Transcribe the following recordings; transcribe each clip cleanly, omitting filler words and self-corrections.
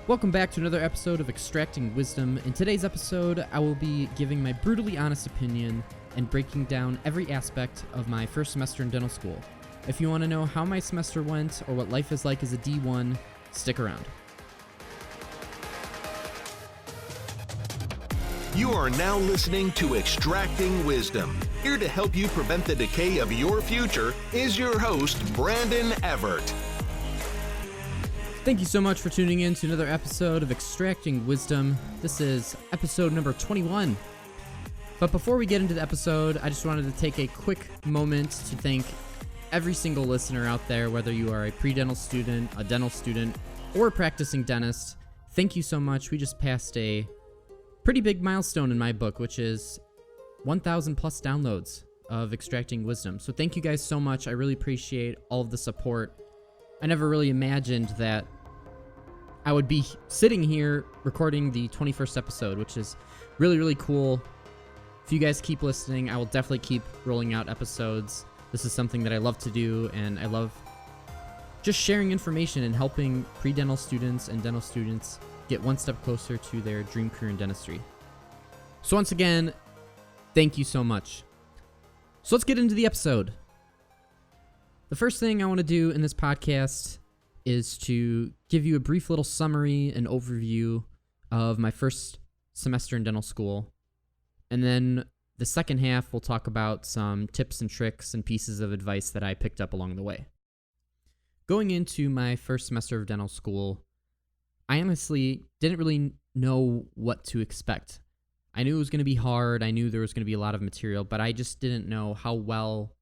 Welcome back to another episode of Extracting Wisdom. In today's episode, I will be giving my brutally honest opinion and breaking down every aspect of my first semester in dental school. If you want to know how my semester went or what life is like as a D1, stick around. You are now listening to Extracting Wisdom. Here to help you prevent the decay of your future is your host, Brandon Bevert. Thank you so much for tuning in to another episode of Extracting Wisdom. This is episode number 21. But before we get into the episode, I just wanted to take a quick moment to thank every single listener out there, whether you are a pre-dental student, a dental student, or a practicing dentist. Thank you so much. We just passed a pretty big milestone in my book, which is 1,000 plus downloads of Extracting Wisdom. So thank you guys so much. I really appreciate all of the support. I never really imagined that I would be sitting here recording the 21st episode, which is really, really cool. If you guys keep listening, I will definitely keep rolling out episodes. This is something that I love to do, and I love just sharing information and helping pre-dental students and dental students get one step closer to their dream career in dentistry. So once again, thank you so much. So let's get into the episode. The first thing I want to do in this podcast is to give you a brief little summary and overview of my first semester in dental school. And then the second half, we'll talk about some tips and tricks and pieces of advice that I picked up along the way. Going into my first semester of dental school, I honestly didn't really know what to expect. I knew it was going to be hard. I knew there was going to be a lot of material, but I just didn't know how well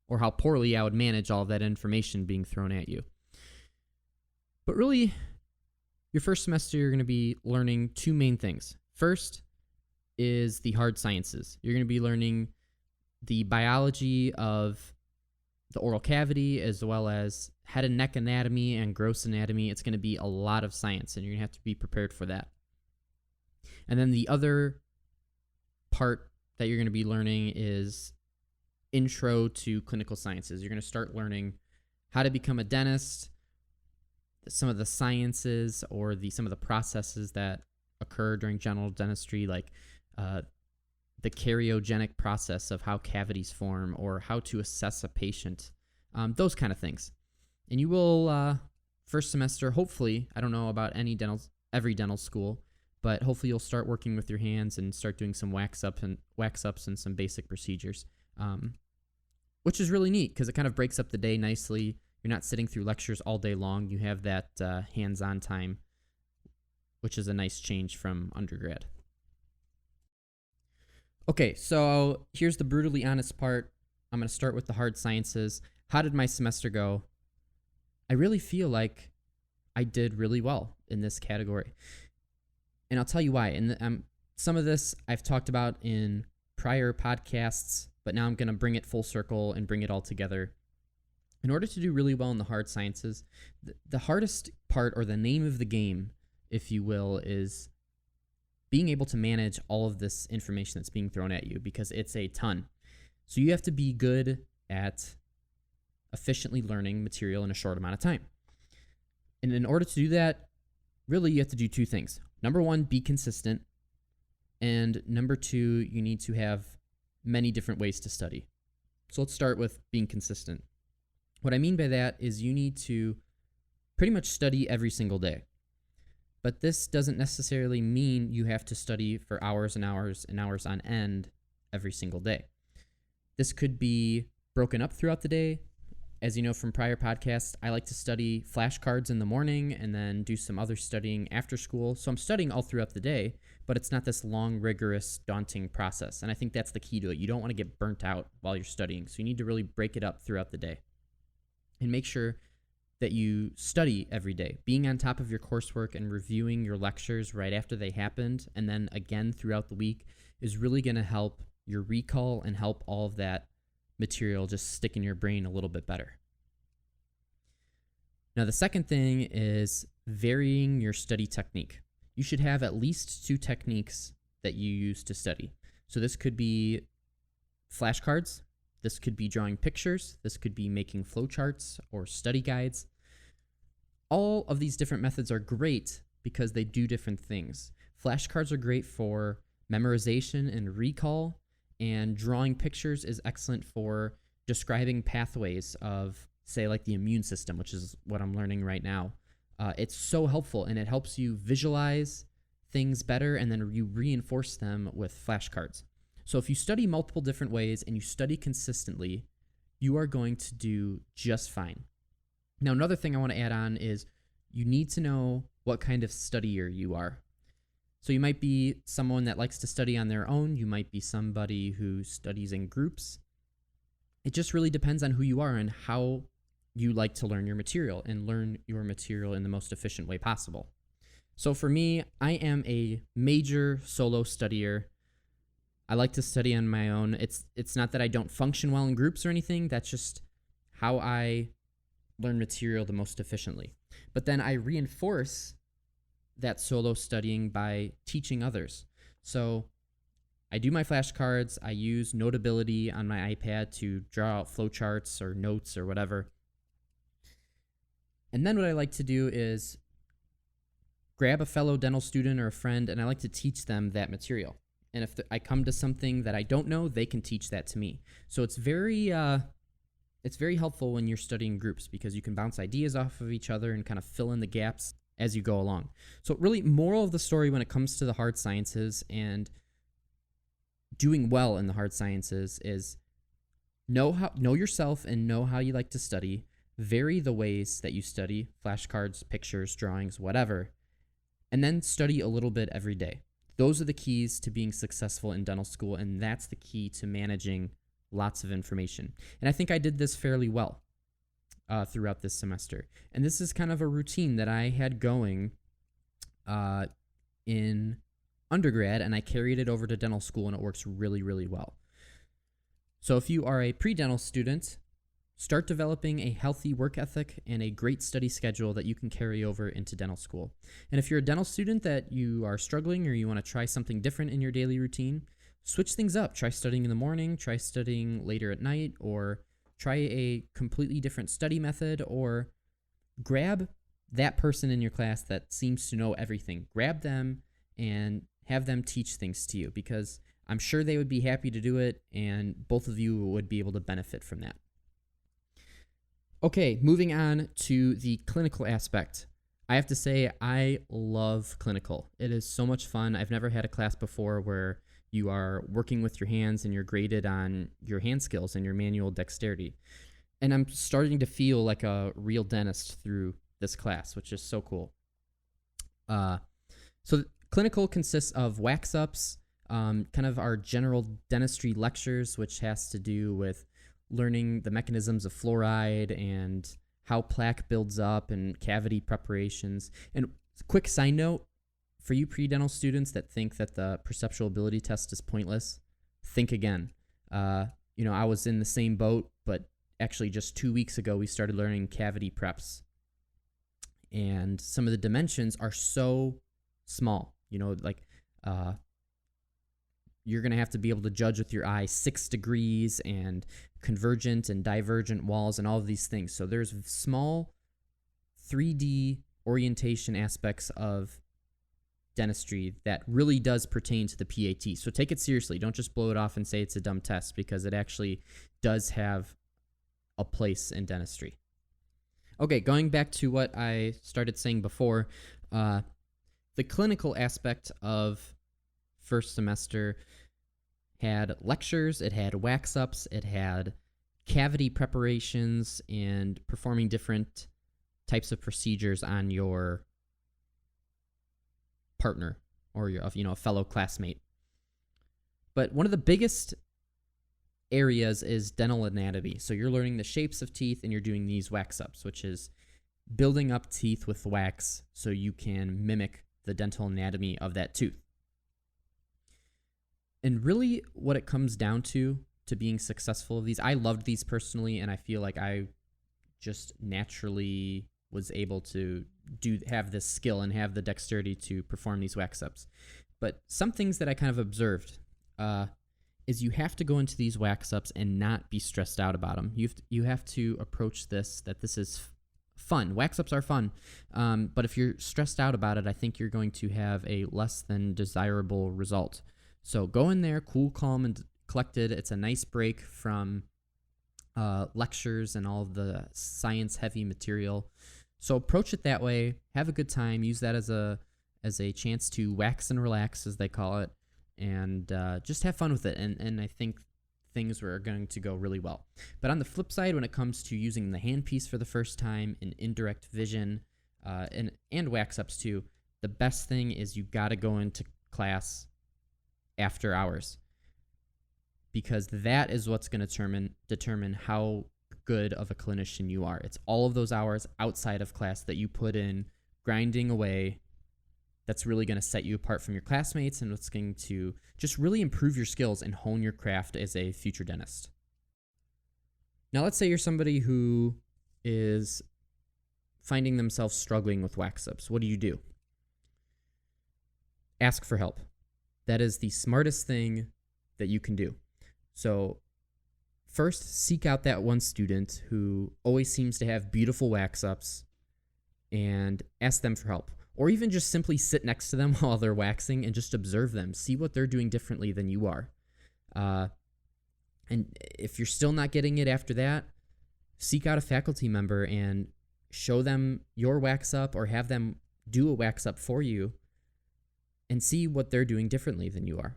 or how poorly I would manage all of that information being thrown at you. But really, your first semester, you're going to be learning two main things. First is the hard sciences. You're going to be learning the biology of the oral cavity, as well as head and neck anatomy and gross anatomy. It's going to be a lot of science, and you're going to have to be prepared for that. And then the other part that you're going to be learning is intro to clinical sciences. You're going to start learning how to become a dentist, some of the sciences or some of the processes that occur during general dentistry, like the karyogenic process of how cavities form or how to assess a patient, those kind of things. And you will, first semester, hopefully, I don't know about every dental school, but hopefully you'll start working with your hands and start doing some wax ups and some basic procedures. Which is really neat because it kind of breaks up the day nicely. You're not sitting through lectures all day long. You have that hands-on time, which is a nice change from undergrad. Okay, so here's the brutally honest part. I'm going to start with the hard sciences. How did my semester go? I really feel like I did really well in this category. And I'll tell you why. And some of this I've talked about in prior podcasts, but now I'm going to bring it full circle and bring it all together. In order to do really well in the hard sciences, the hardest part, or the name of the game, if you will, is being able to manage all of this information that's being thrown at you, because it's a ton. So you have to be good at efficiently learning material in a short amount of time. And in order to do that, really you have to do two things. Number one, be consistent. And number two, you need to have many different ways to study. So let's start with being consistent. What I mean by that is you need to pretty much study every single day. But this doesn't necessarily mean you have to study for hours and hours and hours on end every single day. This could be broken up throughout the day. As you know from prior podcasts, I like to study flashcards in the morning and then do some other studying after school. So I'm studying all throughout the day, but it's not this long, rigorous, daunting process. And I think that's the key to it. You don't want to get burnt out while you're studying. So you need to really break it up throughout the day and make sure that you study every day. Being on top of your coursework and reviewing your lectures right after they happened, and then again throughout the week, is really going to help your recall and help all of that material just stick in your brain a little bit better. Now, the second thing is varying your study technique. You should have at least two techniques that you use to study. So this could be flashcards, this could be drawing pictures, this could be making flowcharts or study guides. All of these different methods are great, because they do different things. Flashcards are great for memorization and recall, and drawing pictures is excellent for describing pathways of, say, like the immune system, which is what I'm learning right now. It's so helpful, and it helps you visualize things better, and then you reinforce them with flashcards. So if you study multiple different ways and you study consistently, you are going to do just fine. Now, another thing I want to add on is you need to know what kind of studier you are. So you might be someone that likes to study on their own. You might be somebody who studies in groups. It just really depends on who you are and how you like to learn your material, and learn your material in the most efficient way possible. So for me, I am a major solo studier. I like to study on my own. It's not that I don't function well in groups or anything. That's just how I learn material the most efficiently. But then I reinforce that solo studying by teaching others. So I do my flashcards. I use Notability on my iPad to draw out flowcharts or notes or whatever. And then what I like to do is grab a fellow dental student or a friend, and I like to teach them that material. And if I come to something that I don't know, they can teach that to me. So it's very helpful when you're studying groups, because you can bounce ideas off of each other and kind of fill in the gaps as you go along. So really, moral of the story when it comes to the hard sciences and doing well in the hard sciences is know yourself and know how you like to study. Vary the ways that you study, flashcards, pictures, drawings, whatever, and then study a little bit every day. Those are the keys to being successful in dental school, and that's the key to managing lots of information. And I think I did this fairly well throughout this semester. And this is kind of a routine that I had going in undergrad, and I carried it over to dental school, and it works really, really well. So if you are a pre-dental student, start developing a healthy work ethic and a great study schedule that you can carry over into dental school. And if you're a dental student that you are struggling or you want to try something different in your daily routine, switch things up. Try studying in the morning, try studying later at night, or try a completely different study method, or grab that person in your class that seems to know everything. Grab them and have them teach things to you, because I'm sure they would be happy to do it, and both of you would be able to benefit from that. Okay, moving on to the clinical aspect. I have to say, I love clinical. It is so much fun. I've never had a class before where you are working with your hands and you're graded on your hand skills and your manual dexterity. And I'm starting to feel like a real dentist through this class, which is so cool. So clinical consists of wax-ups, kind of our general dentistry lectures, which has to do with learning the mechanisms of fluoride and how plaque builds up and cavity preparations. And quick side note, for you pre-dental students that think that the perceptual ability test is pointless, think again. I was in the same boat, but actually just 2 weeks ago, we started learning cavity preps. And some of the dimensions are so small, you're going to have to be able to judge with your eye 6 degrees and convergent and divergent walls and all of these things. So there's small 3D orientation aspects of dentistry that really does pertain to the PAT. So take it seriously. Don't just blow it off and say it's a dumb test, because it actually does have a place in dentistry. Okay, going back to what I started saying before, the clinical aspect of first semester had lectures, it had wax-ups, it had cavity preparations, and performing different types of procedures on your partner or your a fellow classmate. But one of the biggest areas is dental anatomy. So you're learning the shapes of teeth, and you're doing these wax-ups, which is building up teeth with wax so you can mimic the dental anatomy of that tooth. And really what it comes down to being successful of these, I loved these personally, and I feel like I just naturally was able to have this skill and have the dexterity to perform these wax-ups. But some things that I kind of observed is you have to go into these wax-ups and not be stressed out about them. You have to approach this is fun. Wax ups are fun. But if you're stressed out about it, I think you're going to have a less than desirable result. So go in there, cool, calm, and collected. It's a nice break from lectures and all of the science-heavy material. So approach it that way. Have a good time. Use that as a chance to wax and relax, as they call it, and just have fun with it. And I think things are going to go really well. But on the flip side, when it comes to using the handpiece for the first time in indirect vision and wax ups too, the best thing is you got to go into class after hours, because that is what's going to determine how good of a clinician you are. It's all of those hours outside of class that you put in grinding away that's really going to set you apart from your classmates, and what's going to just really improve your skills and hone your craft as a future dentist. Now, let's say you're somebody who is finding themselves struggling with wax ups. What do? Ask for help. That is the smartest thing that you can do. So first, seek out that one student who always seems to have beautiful wax ups and ask them for help. Or even just simply sit next to them while they're waxing and just observe them. See what they're doing differently than you are. And if you're still not getting it after that, seek out a faculty member and show them your wax up, or have them do a wax up for you, and see what they're doing differently than you are.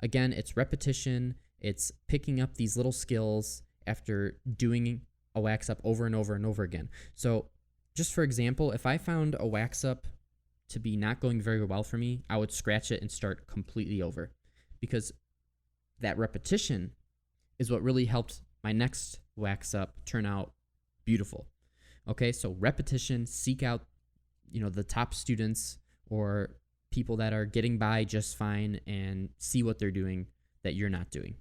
Again, it's repetition. It's picking up these little skills after doing a wax up over and over and over again. So just for example, if I found a wax up to be not going very well for me, I would scratch it and start completely over, because that repetition is what really helped my next wax up turn out beautiful. Okay, so repetition, seek out, the top students or people that are getting by just fine, and see what they're doing that you're not doing.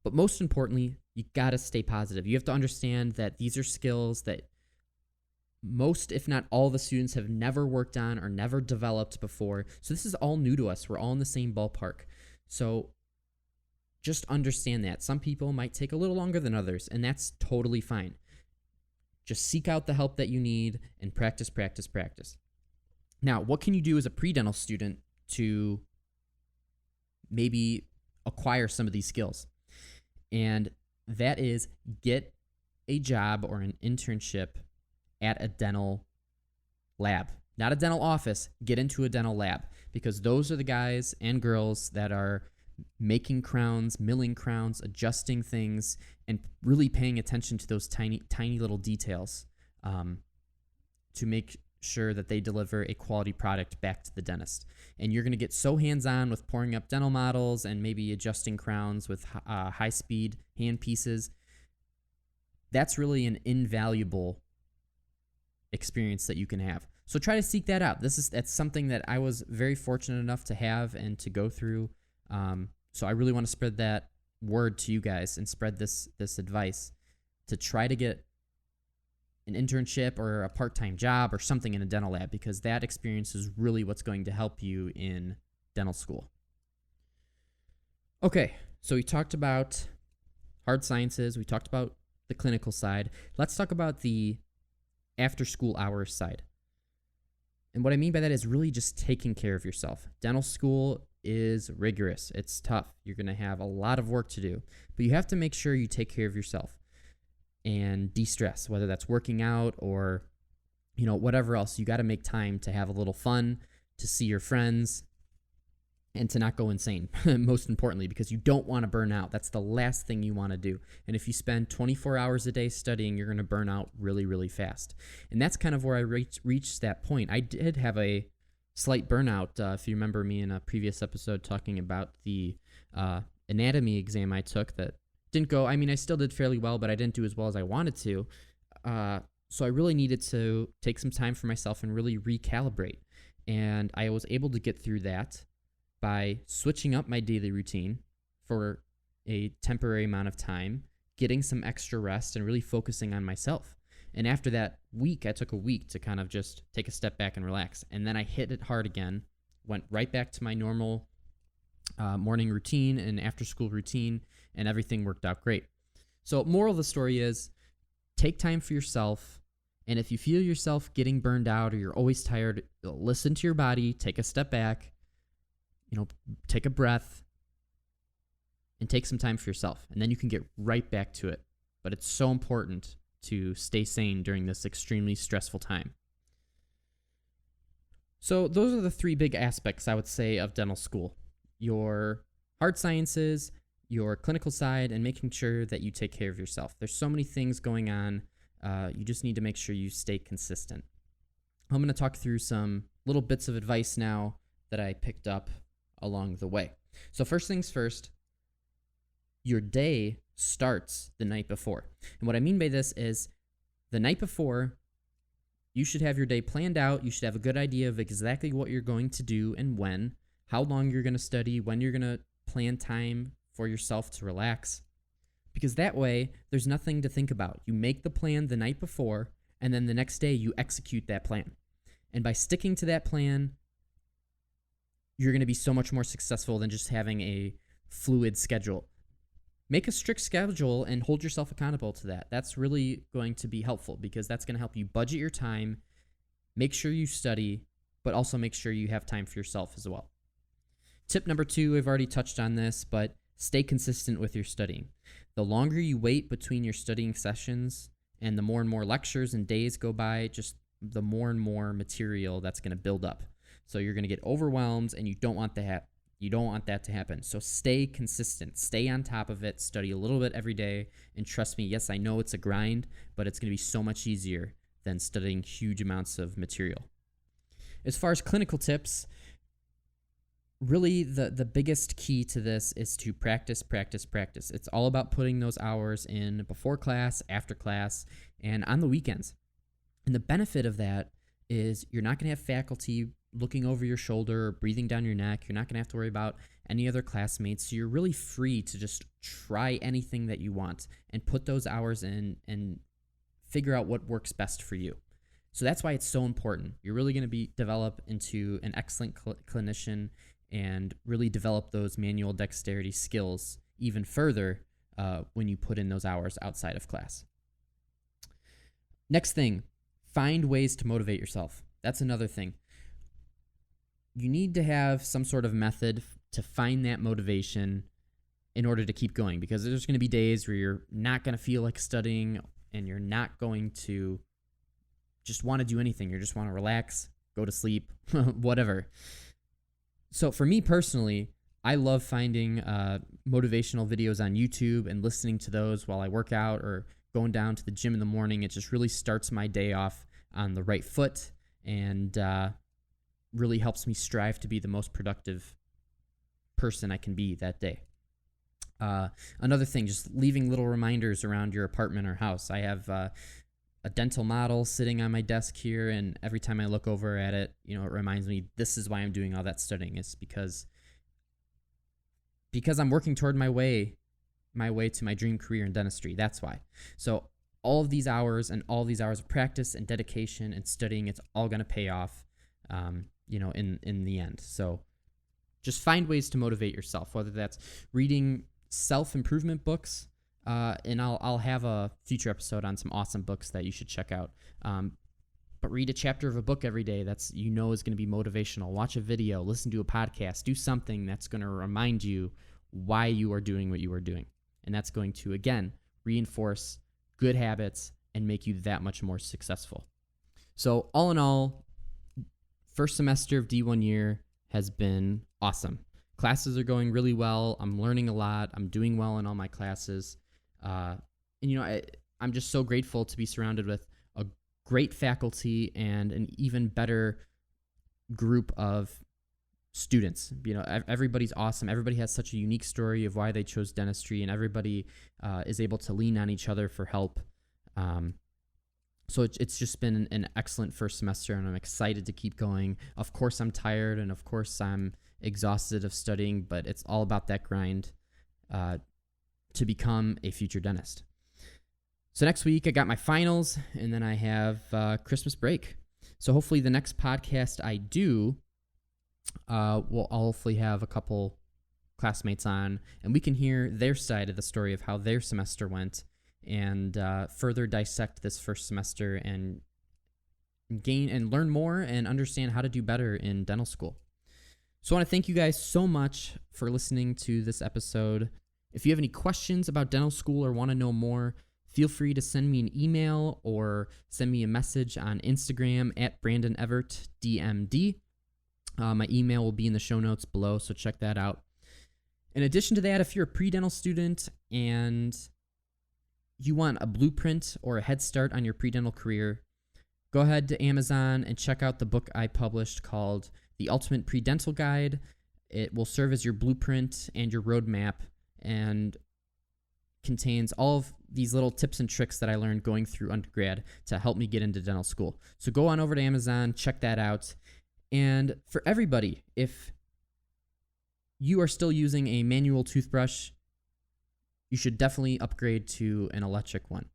But most importantly, you gotta stay positive. You have to understand that these are skills that most, if not all, the students have never worked on or never developed before. So this is all new to us. We're all in the same ballpark. So just understand that. Some people might take a little longer than others, and that's totally fine. Just seek out the help that you need and practice, practice, practice. Now, what can you do as a pre-dental student to maybe acquire some of these skills? And that is, get a job or an internship at a dental lab. Not a dental office, get into a dental lab, because those are the guys and girls that are making crowns, milling crowns, adjusting things, and really paying attention to those tiny little details to make sure that they deliver a quality product back to the dentist. And you're going to get so hands-on with pouring up dental models and maybe adjusting crowns with high-speed hand pieces. That's really an invaluable experience that you can have. So try to seek that out. That's something that I was very fortunate enough to have and to go through. So I really want to spread that word to you guys and spread this advice to try to get an internship or a part-time job or something in a dental lab, because that experience is really what's going to help you in dental school. Okay, so we talked about hard sciences. We talked about the clinical side. Let's talk about the after-school hours side. And what I mean by that is really just taking care of yourself. Dental school is rigorous. It's tough. You're going to have a lot of work to do, but you have to make sure you take care of yourself and de-stress, whether that's working out or, whatever else. You got to make time to have a little fun, to see your friends, and to not go insane, most importantly, because you don't want to burn out. That's the last thing you want to do. And if you spend 24 hours a day studying, you're going to burn out really, really fast. And that's kind of where I reached that point. I did have a slight burnout, if you remember me in a previous episode talking about the anatomy exam I took that didn't go. I still did fairly well, but I didn't do as well as I wanted to. So I really needed to take some time for myself and really recalibrate. And I was able to get through that by switching up my daily routine for a temporary amount of time, getting some extra rest, and really focusing on myself. And after that week, I took a week to kind of just take a step back and relax. And then I hit it hard again, went right back to my normal morning routine and after-school routine, and everything worked out great. So moral of the story is, take time for yourself And if you feel yourself getting burned out or you're always tired, listen to your body, take a step back, take a breath, and take some time for yourself. And then you can get right back to it. But it's so important to stay sane during this extremely stressful time. So those are the three big aspects, I would say, of dental school. Your hard sciences, your clinical side, and making sure that you take care of yourself. There's so many things going on. You just need to make sure you stay consistent. I'm going to talk through some little bits of advice now that I picked up along the way. So first things first, your day starts the night before. And what I mean by this is the night before, you should have your day planned out. You should have a good idea of exactly what you're going to do and when, how long you're going to study, when you're going to plan time for yourself to relax. Because that way, there's nothing to think about. You make the plan the night before, and then the next day you execute that plan. And by sticking to that plan, you're going to be so much more successful than just having a fluid schedule. Make a strict schedule and hold yourself accountable to that. That's really going to be helpful because that's going to help you budget your time, make sure you study, but also make sure you have time for yourself as well. Tip number 2, I've already touched on this, but stay consistent with your studying. The longer you wait between your studying sessions and the more and more lectures and days go by, just the more and more material that's going to build up. So you're going to get overwhelmed, and you don't want that to happen. So stay consistent, stay on top of it, study a little bit every day, and trust me, yes, I know it's a grind, but it's going to be so much easier than studying huge amounts of material. As far as clinical tips, really the biggest key to this is to practice. It's all about putting those hours in before class, after class, and on the weekends. And the benefit of that is you're not going to have faculty looking over your shoulder or breathing down your neck. You're not going to have to worry about any other classmates. So you're really free to just try anything that you want and put those hours in and figure out what works best for you. So that's why it's so important. You're really going to develop into an excellent clinician and really develop those manual dexterity skills even further when you put in those hours outside of class. Next thing, find ways to motivate yourself. That's another thing. You need to have some sort of method to find that motivation in order to keep going, because there's going to be days where you're not going to feel like studying and you're not going to just want to do anything. You just want to relax, go to sleep, whatever. So for me personally, I love finding motivational videos on YouTube and listening to those while I work out or going down to the gym in the morning. It just really starts my day off on the right foot and really helps me strive to be the most productive person I can be that day. Another thing, just leaving little reminders around your apartment or house. I have a dental model sitting on my desk here, and every time I look over at it, it reminds me this is why I'm doing all that studying. It's because I'm working toward my way to my dream career in dentistry. That's why. So all of these hours of practice and dedication and studying, it's all going to pay off, in the end. So just find ways to motivate yourself, whether that's reading self-improvement books, and I'll have a future episode on some awesome books that you should check out. But read a chapter of a book every day that's is going to be motivational. Watch a video, listen to a podcast, do something that's going to remind you why you are doing what you are doing. And that's going to, again, reinforce good habits and make you that much more successful. So all in all, first semester of D1 year has been awesome. Classes are going really well. I'm learning a lot. I'm doing well in all my classes. I'm just so grateful to be surrounded with a great faculty and an even better group of students. Everybody's awesome. Everybody has such a unique story of why they chose dentistry, and everybody is able to lean on each other for help. So it's just been an excellent first semester, and I'm excited to keep going. Of course, I'm tired, and of course, I'm exhausted of studying, but it's all about that grind to become a future dentist. So next week, I got my finals, and then I have Christmas break. So hopefully the next podcast I do, I'll hopefully have a couple classmates on, and we can hear their side of the story of how their semester went, and further dissect this first semester and gain and learn more and understand how to do better in dental school. So I want to thank you guys so much for listening to this episode. If you have any questions about dental school or want to know more, feel free to send me an email or send me a message on Instagram at Bevert.DMD. My email will be in the show notes below, so check that out. In addition to that, if you're a pre-dental student and you want a blueprint or a head start on your pre-dental career, go ahead to Amazon and check out the book I published called The Ultimate Pre-Dental Guide. It will serve as your blueprint and your roadmap and contains all of these little tips and tricks that I learned going through undergrad to help me get into dental school. So go on over to Amazon, check that out. And for everybody, if you are still using a manual toothbrush, you should definitely upgrade to an electric one.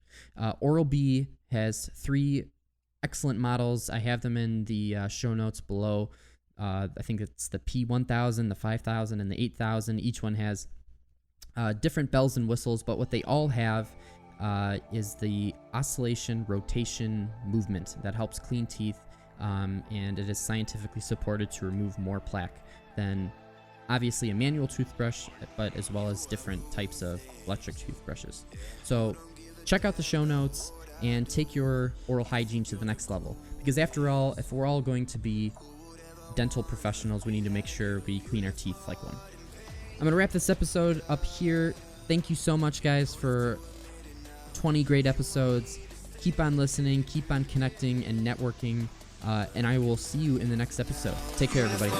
Oral-B has 3 excellent models. I have them in the show notes below. I think it's the P1000, the 5000, and the 8000. Each one has different bells and whistles, but what they all have is the oscillation rotation movement that helps clean teeth, and it is scientifically supported to remove more plaque than obviously a manual toothbrush, but as well as different types of electric toothbrushes. So check out the show notes and take your oral hygiene to the next level, because after all, if we're all going to be dental professionals, we need to make sure we clean our teeth like one. I'm going to wrap this episode up here. Thank you so much, guys, for 20 great episodes. Keep on listening, keep on connecting and networking, and I will see you in the next episode. Take care, everybody.